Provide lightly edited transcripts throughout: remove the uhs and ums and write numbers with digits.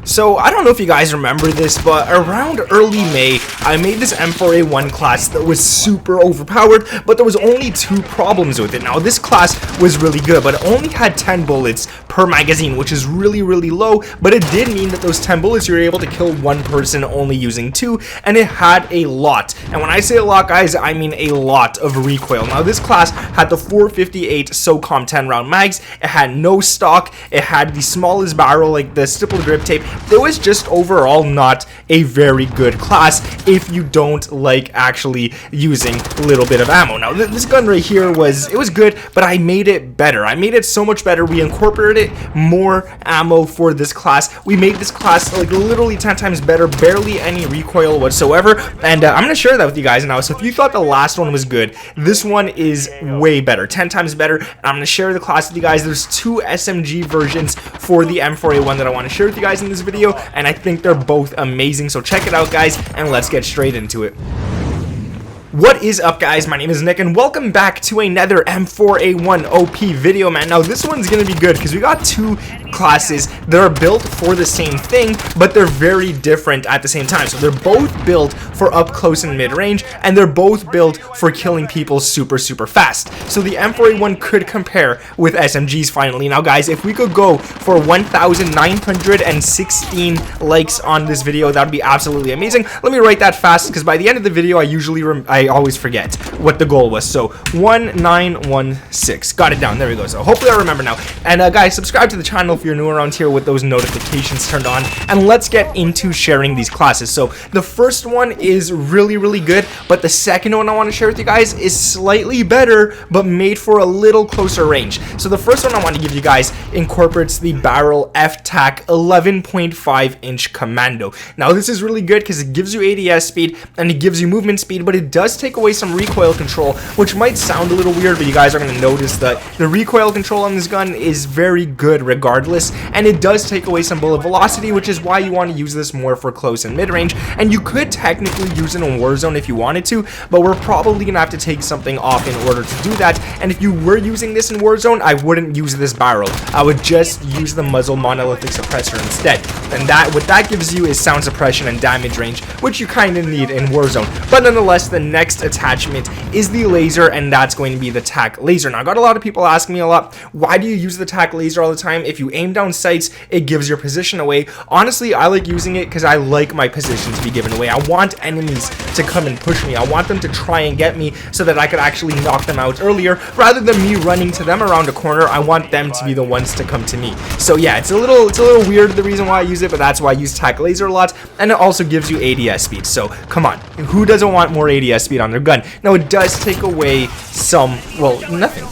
So, I don't know if you guys remember this, but around early May, I made this M4A1 class that was super overpowered, but there was only 2 problems with it. Now, this class was really good, but it only had 10 bullets per magazine, which is really, really low, but it did mean that those 10 bullets, you were able to kill 1 person only using 2, and it had a lot. And when I say a lot, guys, I mean a lot of recoil. Now, this class had the 458 SOCOM 10 round mags, it had no stock, it had the smallest barrel, like the stippled grip tape. It was just overall not a very good class if you don't like actually using a little bit of ammo. Now this gun right here was good, but I made it better. I made it so much better. We incorporated more ammo for this class. We made this class like literally 10 times better, barely any recoil whatsoever, and I'm gonna share that with you guys now. So if you thought the last one was good, this one is way better, 10 times better, and I'm gonna share the class with you guys. There's 2 SMG versions for the M4A1 that I want to share with you guys in this video, and I think they're both amazing. So check it out, guys, and let's get straight into it. What is up, guys? My name is Nick, and welcome back to another M4A1 OP video, man. Now this one's gonna be good because we got 2 classes that are built for the same thing, but they're very different at the same time. So they're both built for up close and mid range, and they're both built for killing people super fast. So the M4A1 could compare with SMGs finally. Now guys, if we could go for 1,916 likes on this video, that would be absolutely amazing. Let me write that fast because by the end of the video I always forget what the goal was. So 1916, got it down. There we go. So hopefully I remember now. And guys, subscribe to the channel if you're new around here with those notifications turned on, and let's get into sharing these classes. So the first one is really good, but the second one I want to share with you guys is slightly better but made for a little closer range. So the first one I want to give you guys incorporates the barrel F-TAC 11.5 inch commando. Now this is really good because it gives you ADS speed and it gives you movement speed, but it does take away some recoil control, which might sound a little weird, but you guys are going to notice that the recoil control on this gun is very good regardless, and it does take away some bullet velocity, which is why you want to use this more for close and mid-range. And you could technically use it in Warzone if you wanted to, but we're probably going to have to take something off in order to do that. And if you were using this in Warzone, I wouldn't use this barrel. I would just use the muzzle monolithic suppressor instead, and what that gives you is sound suppression and damage range, which you kind of need in Warzone. But nonetheless, the next attachment is the laser, and that's going to be the TAC laser. Now I got a lot of people asking me a lot, why do you use the TAC laser all the time? If you aim down sights, it gives your position away. Honestly, I like using it because I like my position to be given away. I want enemies to come and push me. I want them to try and get me so that I could actually knock them out earlier rather than me running to them around a corner. I want them to be the ones to come to me. So yeah, it's a little weird the reason why I use it, but that's why I use TAC laser a lot, and it also gives you ADS speed. So come on, who doesn't want more ADS speed on their gun? Now it does take away some, well, nothing.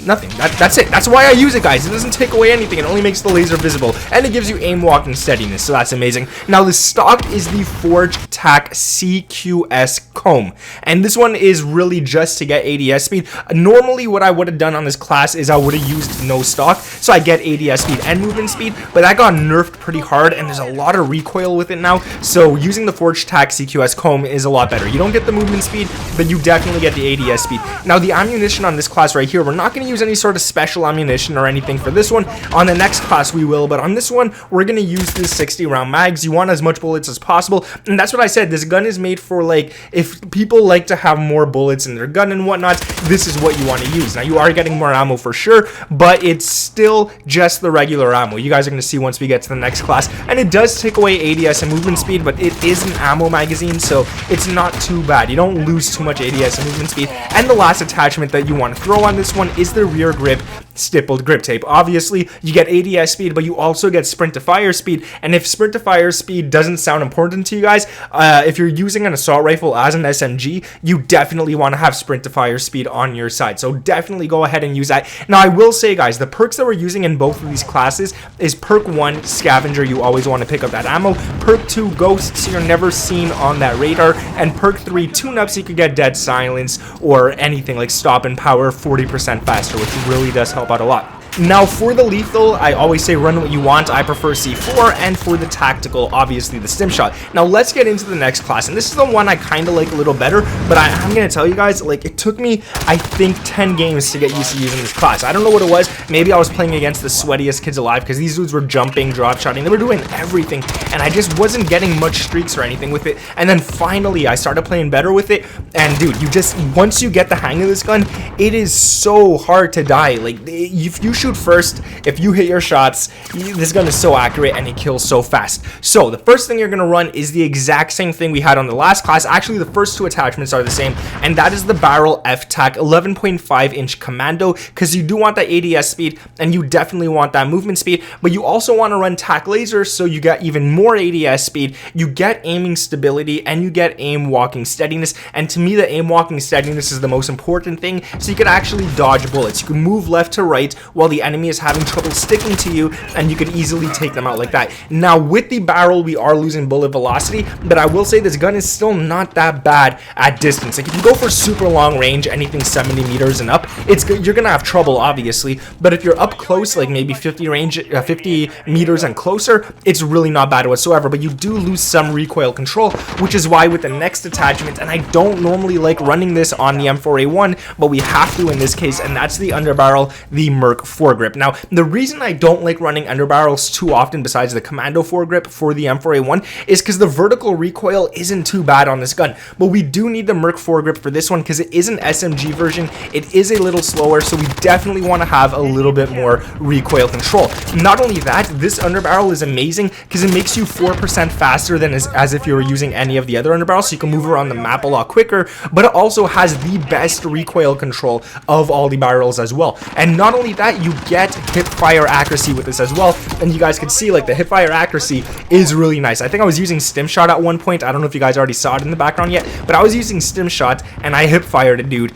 That's it. That's why I use it, guys. It doesn't take away anything. It only makes the laser visible, and it gives you aim, walk, and steadiness. So that's amazing. Now the stock is the Forge TAC CQS comb, and this one is really just to get ADS speed. Normally what I would have done on this class is I would have used no stock, so I get ADS speed and movement speed, but that got nerfed pretty hard, and there's a lot of recoil with it now. So using the Forge TAC CQS comb is a lot better. You don't get the movement speed, but you definitely get the ADS speed. Now the ammunition on this class right here, we're not going to use any sort of special ammunition or anything for this one. On the next class we will, but on this one we're going to use the 60 round mags. You want as much bullets as possible, and that's what I said. This gun is made for, like, if people like to have more bullets in their gun and whatnot, this is what you want to use. Now you are getting more ammo for sure, but it's still just the regular ammo. You guys are going to see once we get to the next class, and it does take away ADS and movement speed, but it is an ammo magazine, so it's not too bad. You don't lose too much ADS and movement speed. And the last attachment that you want to throw on this one is the rear grip stippled grip tape. Obviously you get ADS speed, but you also get sprint to fire speed, and if sprint to fire speed doesn't sound important to you guys, if you're using an assault rifle as an SMG, you definitely want to have sprint to fire speed on your side, so definitely go ahead and use that. Now I will say, guys, the perks that we're using in both of these classes is perk 1 scavenger. You always want to pick up that ammo. Perk 2 ghost, so you're never seen on that radar, and perk 3 tune up, so you could get dead silence or anything like stop and power 40% faster, which really does help out a lot. Now for the lethal, I always say run what you want. I prefer C4, and for the tactical, obviously the stim shot. Now let's get into the next class, and this is the one I kind of like a little better, but I'm gonna tell you guys, like, it took me, I think, 10 games to get used to using this class. I don't know what it was. Maybe I was playing against the sweatiest kids alive, because these dudes were jumping, drop shotting, they were doing everything, and I just wasn't getting much streaks or anything with it. And then finally I started playing better with it, and dude, you just, once you get the hang of this gun, it is so hard to die. Like, if you shoot first, if you hit your shots, this gun is so accurate and it kills so fast. So the first thing you're gonna run is the exact same thing we had on the last class. Actually, the first two attachments are the same, and that is the barrel F-Tac 11.5-inch commando, because you do want that ADS speed and you definitely want that movement speed, but you also want to run tac laser, so you get even more ADS speed, you get aiming stability, and you get aim walking steadiness. And to me, the aim walking steadiness is the most important thing, so you can actually dodge bullets. You can move left to right while the enemy is having trouble sticking to you, and you can easily take them out like that. Now with the barrel, we are losing bullet velocity, but I will say this gun is still not that bad at distance. Like, if you go for super long range, anything 70 meters and up, you're gonna have trouble, obviously, but if you're up close, like maybe 50 meters and closer, it's really not bad whatsoever. But you do lose some recoil control, which is why with the next attachment, and I don't normally like running this on the M4A1, but we have to in this case, and that's the underbarrel, the Merc foregrip. Now the reason I don't like running underbarrels too often, besides the commando foregrip for the M4A1, is because the vertical recoil isn't too bad on this gun, but we do need the Merc foregrip for this one because it is an SMG version. It is a little slower, so we definitely want to have a little bit more recoil control. Not only that, this underbarrel is amazing because it makes you 4% faster than as if you were using any of the other underbarrels, so you can move around the map a lot quicker, but it also has the best recoil control of all the barrels as well. And not only that, you get hip fire accuracy with this as well, and you guys can see, like, the hip fire accuracy is really nice. I think I was using stim shot at one point. I don't know if you guys already saw it in the background yet, but I was using stim shot and I hip fired a dude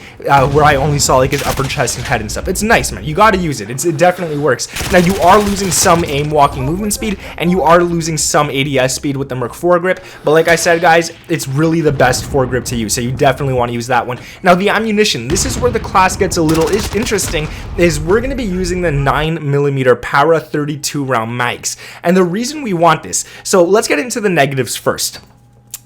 where I only saw like his upper chest and head and stuff. It's nice, man. You got to use it. It definitely works. Now you are losing some aim walking movement speed, and you are losing some ADS speed with the Merc foregrip, but like I said, guys, it's really the best foregrip to use, so you definitely want to use that one. Now the ammunition, this is where the class gets a little interesting, is we're going to be using the 9mm Para 32 round mags, and the reason we want this, so let's get into the negatives first.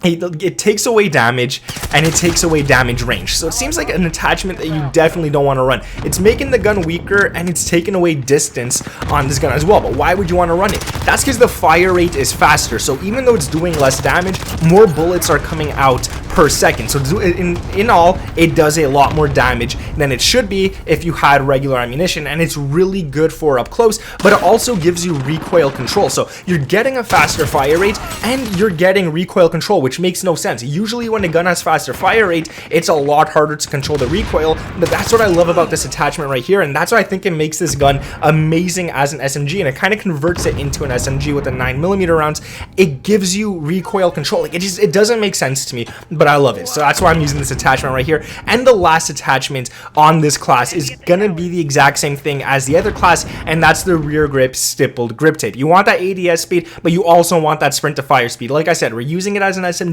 It takes away damage, and it takes away damage range, so it seems like an attachment that you definitely don't want to run. It's making the gun weaker, and it's taking away distance on this gun as well, but why would you want to run it? That's because the fire rate is faster, so even though it's doing less damage, more bullets are coming out per second, so in all, it does a lot more damage than it should be if you had regular ammunition, and it's really good for up close, but it also gives you recoil control, so you're getting a faster fire rate, and you're getting recoil control, which makes no sense. Usually when a gun has faster fire rate, it's a lot harder to control the recoil, but that's what I love about this attachment right here, and that's why I think it makes this gun amazing as an SMG, and it kind of converts it into an SMG with the 9mm rounds. It gives you recoil control. Like, it doesn't make sense to me, but I love it, so that's why I'm using this attachment right here. And the last attachment on this class is gonna be the exact same thing as the other class, and that's the rear grip stippled grip tape. You want that ADS speed, but you also want that sprint to fire speed. Like I said, we're using it as an SMG.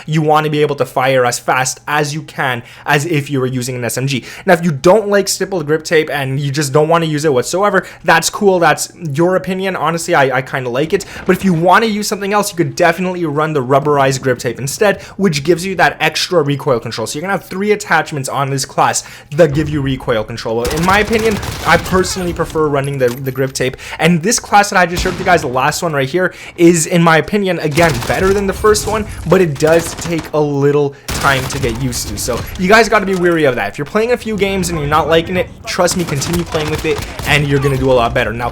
You want to be able to fire as fast as you can as if you were using an SMG. Now, if you don't like stippled grip tape and you just don't want to use it whatsoever, that's cool. That's your opinion. Honestly, I kind of like it. But if you want to use something else, you could definitely run the rubberized grip tape instead, which gives you that extra recoil control. So you're going to have 3 attachments on this class that give you recoil control. But in my opinion, I personally prefer running the grip tape. And this class that I just showed you guys, the last one right here, is, in my opinion, again, better than the first one, but it does take a little time to get used to, so you guys got to be wary of that. If you're playing a few games and you're not liking it, trust me, continue playing with it and you're gonna do a lot better. Now,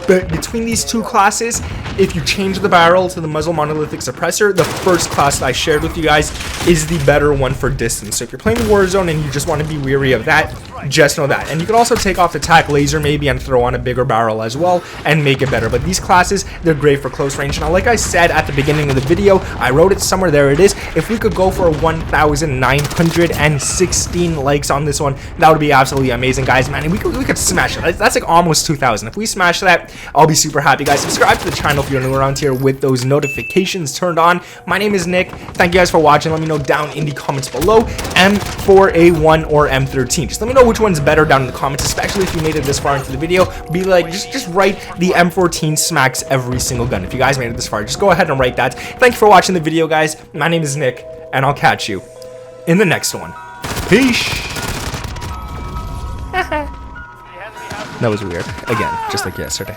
between these two classes, if you change the barrel to the muzzle monolithic suppressor, the first class that I shared with you guys is the better one for distance. So if you're playing Warzone and you just want to be wary of that, just know that. And you can also take off the tac laser maybe and throw on a bigger barrel as well and make it better. But these classes, they're great for close range. Now, like I said at the beginning of the video, I wrote it somewhere, there it is. If we could go for a 1,000 1,916 likes on this one. That would be absolutely amazing, guys. Man, we could smash it. That's like almost 2,000. If we smash that, I'll be super happy, guys. Subscribe to the channel if you're new around here with those notifications turned on. My name is Nick. Thank you guys for watching. Let me know down in the comments below, M4A1 or M13. Just let me know which one's better down in the comments, especially if you made it this far into the video. Be like, just write the M14 smacks every single gun. If you guys made it this far, just go ahead and write that. Thank you for watching the video, guys. My name is Nick, and I'll catch you in the next one. Peace. That was weird. Again, just like yesterday.